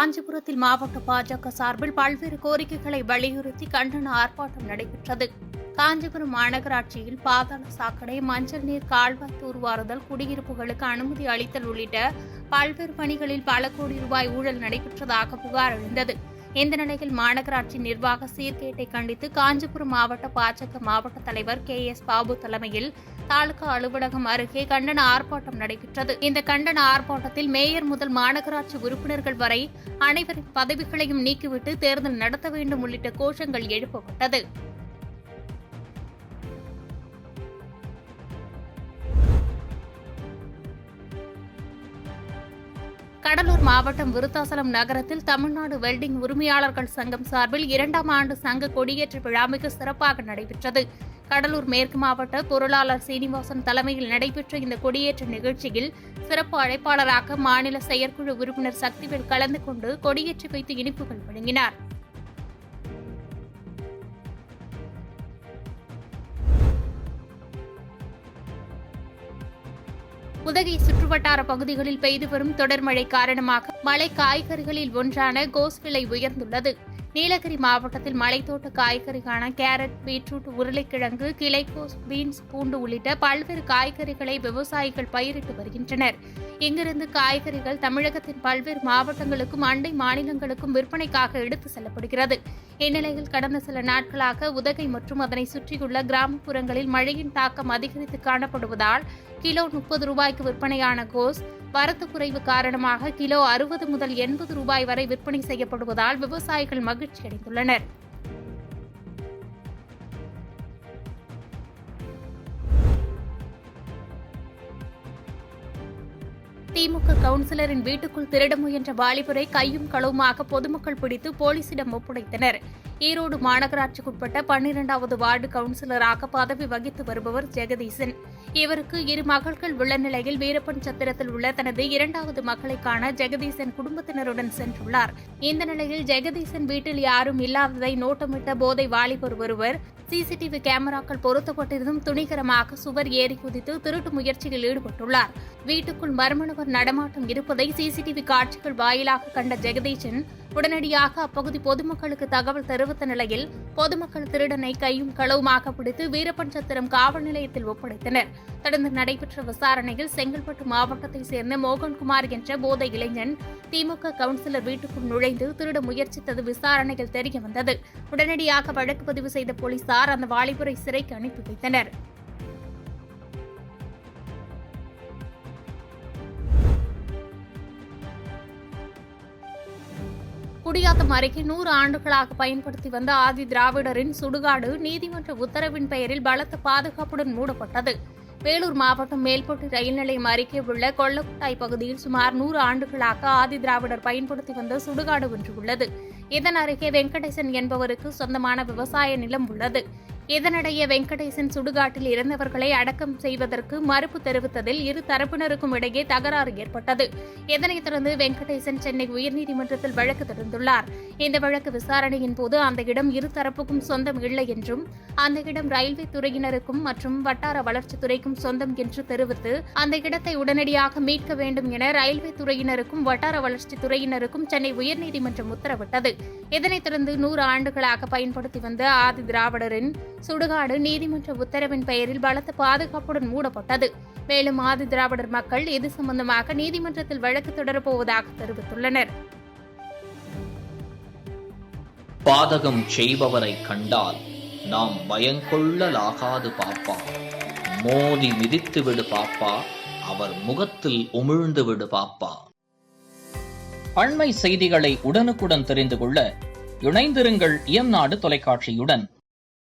காஞ்சிபுரத்தில் மாவட்ட பாஜக சார்பில் பல்வேறு கோரிக்கைகளை வலியுறுத்தி கண்டன ஆர்ப்பாட்டம் நடைபெற்றது. காஞ்சிபுரம் மாநகராட்சியில் பாதாள சாக்கடை, மஞ்சள் நீர் கால்வாய் தூர்வாறுதல், குடியிருப்புகளுக்கு அனுமதி அளித்தல் உள்ளிட்ட பல்வேறு பணிகளில் பல கோடி ரூபாய் ஊழல் நடைபெற்றதாக புகார் எழுந்தது. இந்த நிலையில் மாநகராட்சி நிர்வாக சீர்கேட்டை கண்டித்து காஞ்சிபுரம் மாவட்ட பாஜக மாவட்ட தலைவர் KS பாபு தலைமையில் தாலுகா அலுவலகம் அருகே கண்டன ஆர்ப்பாட்டம் நடைபெற்றது. இந்த கண்டன ஆர்ப்பாட்டத்தில் மேயர் முதல் மாநகராட்சி உறுப்பினர்கள் வரை அனைவரின் பதவிகளையும் நீக்கிவிட்டு தேர்தல் நடத்த வேண்டும் உள்ளிட்ட கோஷங்கள் எழுப்பப்பட்டது. கடலூர் மாவட்டம் விருத்தாசலம் நகரத்தில் தமிழ்நாடு வெல்டிங் உரிமையாளர்கள் சங்கம் சார்பில் 2ஆம் ஆண்டு சங்க கொடியேற்ற விழா மிக சிறப்பாக நடைபெற்றது. கடலூர் மேற்கு மாவட்ட பொருளாளர் சீனிவாசன் தலைமையில் நடைபெற்ற இந்த கொடியேற்ற நிகழ்ச்சியில் சிறப்பு அழைப்பாளராக மாநில செயற்குழு உறுப்பினர் சக்திவேல் கலந்து கொண்டு கொடியேற்றி வைத்து இனிப்புகள் வழங்கினார். உதகை சுற்றுவட்டார பகுதிகளில் பெய்து வரும் தொடர் மழை காரணமாக மலை காய்கறிகளில் ஒன்றான கோஸ் விலை உயர்ந்துள்ளது. நீலகிரி மாவட்டத்தில் மலைத்தோட்ட காய்கறிக்கான கேரட், பீட்ரூட், உருளைக்கிழங்கு, கிளைக்கோஸ், பீன்ஸ், பூண்டு உள்ளிட்ட பல்வேறு காய்கறிகளை விவசாயிகள் பயிரிட்டு வருகின்றனர். இங்கிருந்து காய்கறிகள் தமிழகத்தின் பல்வேறு மாவட்டங்களுக்கும் அண்டை மாநிலங்களுக்கும் விற்பனைக்காக எடுத்து செல்லப்படுகிறது. இந்நிலையில் கடந்த சில நாட்களாக உதகை மற்றும் அதனை சுற்றியுள்ள கிராமப்புறங்களில் மழையின் தாக்கம் அதிகரித்து காணப்படுவதால் கிலோ 30 ரூபாய்க்கு விற்பனையான கோஸ் வரத்து குறைவு காரணமாக கிலோ 60 முதல் 80 ரூபாய் வரை விற்பனை செய்யப்படுவதால் விவசாயிகள் மகிழ்ச்சியடைந்துள்ளனர். திமுக கவுன்சிலரின் வீட்டுக்குள் திருட முயன்ற வாலிபரை கையும் களவுமாக பொதுமக்கள் பிடித்து போலீசிடம் ஒப்படைத்தனர். ஈரோடு மாநகராட்சிக்குட்பட்ட 12வது வார்டு கவுன்சிலராக பதவி வகித்து வருபவர் ஜெகதீசன். இவருக்கு 2 மகள்கள் உள்ள நிலையில் வீரப்பன் சத்திரத்தில் உள்ள தனது 2வது மகளை காண ஜெகதீசன் குடும்பத்தினருடன் சென்றுள்ளார். இந்த நிலையில் ஜெகதீசன் வீட்டில் யாரும் இல்லாததை நோட்டமிட்ட போதை வாலிபர் ஒருவர் CCTV கேமராக்கள் பொருத்தப்பட்டிருந்தும் துணிகரமாக சுவர் ஏறி குதித்து திருட்டு முயற்சியில் ஈடுபட்டுள்ளார். வீட்டுக்குள் மர்ம நபர் நடமாட்டம் இருப்பதை CCTV காட்சிகள் வாயிலாக கண்ட ஜெகதீசன் உடனடியாக அப்பகுதி பொதுமக்களுக்கு தகவல் தெரிவித்த நிலையில் பொதுமக்கள் திருடனை கையும் களவுமாக பிடித்து வீரப்பன் சத்திரம் காவல் நிலையத்தில் ஒப்படைத்தனர். தொடர்ந்து நடைபெற்ற விசாரணையில் செங்கல்பட்டு மாவட்டத்தைச் சேர்ந்த மோகன்குமார் என்ற போதை இளைஞன் திமுக கவுன்சிலர் வீட்டுக்குள் நுழைந்து திருட முயற்சித்தது விசாரணையில் தெரியவந்தது. உடனடியாக வழக்கு பதிவு செய்த போலீசார் அந்த வாலிபரை சிறைக்கு அனுப்பி வைத்தனர். குடியாத்தம் அருகே 100 ஆண்டுகளாக பயன்படுத்தி வந்த ஆதி திராவிடரின் சுடுகாடு நீதிமன்ற உத்தரவின் பெயரில் பலத்த பாதுகாப்புடன் மூடப்பட்டது. வேலூர் மாவட்டம் மேல்போட்டு ரயில் நிலையம் அருகே உள்ள கொள்ளக்குட்டாய் பகுதியில் சுமார் 100 ஆண்டுகளாக ஆதி திராவிடர் பயன்படுத்தி வந்த சுடுகாடு ஒன்று உள்ளது. இதன் அருகே வெங்கடேசன் என்பவருக்கு சொந்தமான விவசாய நிலம் உள்ளது. இதனிடையே வெங்கடேசன் சுடுகாட்டில் இறந்தவர்களை அடக்கம் செய்வதற்கு மறுப்பு தெரிவித்ததில் இரு தரப்பினருக்கும் இடையே தகராறு ஏற்பட்டது. இதனைத் தொடர்ந்து வெங்கடேசன் சென்னை உயர்நீதிமன்றத்தில் வழக்கு தொடர்ந்துள்ளார். இந்த வழக்கு விசாரணையின் போது அந்த இடம் இரு தரப்புக்கும் சொந்தம் இல்லை என்றும் அந்த இடம் ரயில்வே துறையினருக்கும் மற்றும் வட்டார வளர்ச்சித்துறைக்கும் சொந்தம் என்று தெரிவித்து அந்த இடத்தை உடனடியாக மீட்க வேண்டும் என ரயில்வே துறையினருக்கும் வட்டார வளர்ச்சித்துறையினருக்கும் சென்னை உயர்நீதிமன்றம் உத்தரவிட்டது. இதனைத் தொடர்ந்து 100 ஆண்டுகளாக பயன்படுத்தி வந்த ஆதி திராவிடரின் சுடுகாடு நீதிமன்ற உத்தரவின் பெயரில் பலத்த பாதுகாப்புடன் மூடப்பட்டது. மேலும் ஆதி திராவிடர் மக்கள் இது சம்பந்தமாக நீதிமன்றத்தில் வழக்கு தொடரப்போவதாக தெரிவித்துள்ளனர். பாதகம் செய்பவரை கண்டால் நாம் பயங்கொள்ளலாகாது பாப்பா, மோதி மிதித்து விடு பாப்பா, அவர் முகத்தில் உமிழ்ந்து விடு பாப்பா. அண்மை செய்திகளை உடனுக்குடன் தெரிந்து கொள்ள இணைந்திருங்கள் இயம்நாடு தொலைக்காட்சியுடன்.